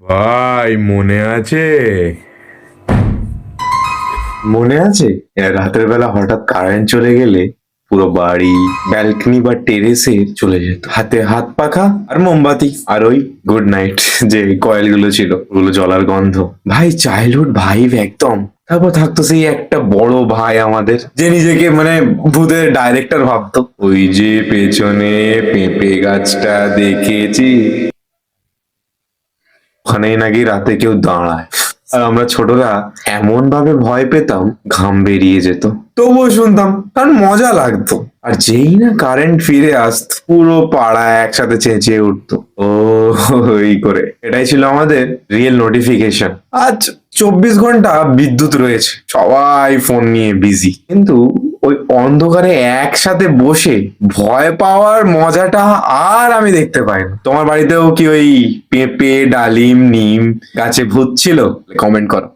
ভাই মনে আছে? মনে আছে রাতের বেলা হঠাৎ কারেন্ট চলে গেলে পুরো বাড়ি, ব্যালকনি বা টেরেসে চলে যেত। হাতে হাত পাখা আর মোমবাতি আর ওই গুড নাইট যে কয়েল গুলো ছিল ওগুলো জ্বলার গন্ধ। ভাই চাইল্ডহুড ভাইব একদম। তারপর থাকতো সেই একটা বড় ভাই আমাদের, যে নিজেকে মানে ভূতের ডাইরেক্টর ভাবতো। ওই যে পেছনে পেঁপে গাছটা দেখেছি, ওখানেই নাকি রাতে কেউ দাঁড়ায়। আর আমরা ছোটরা এমন ভাবে ভয় পেতাম ঘাম বেরিয়ে যেত, তবুও শুনতাম কারণ মজা লাগতো। আর যেই না কারেন্ট ফিরে আসতো পুরো পাড়া একসাথে চেঁচিয়ে উঠতো ও এই করে। এটাই ছিল আমাদের রিয়েল নোটিফিকেশন। আজ 24 ঘন্টা বিদ্যুৎ রয়েছে, সবাই ফোন নিয়ে বিজি, কিন্তু ওই অন্ধকারে একসাথে বসে ভয় পাওয়ার মজাটা আর আমি দেখতে পাই না। তোমার বাড়িতেও কি ওই পেঁপে, ডালিম, নিম গাছে ভূত ছিল? কমেন্ট করো।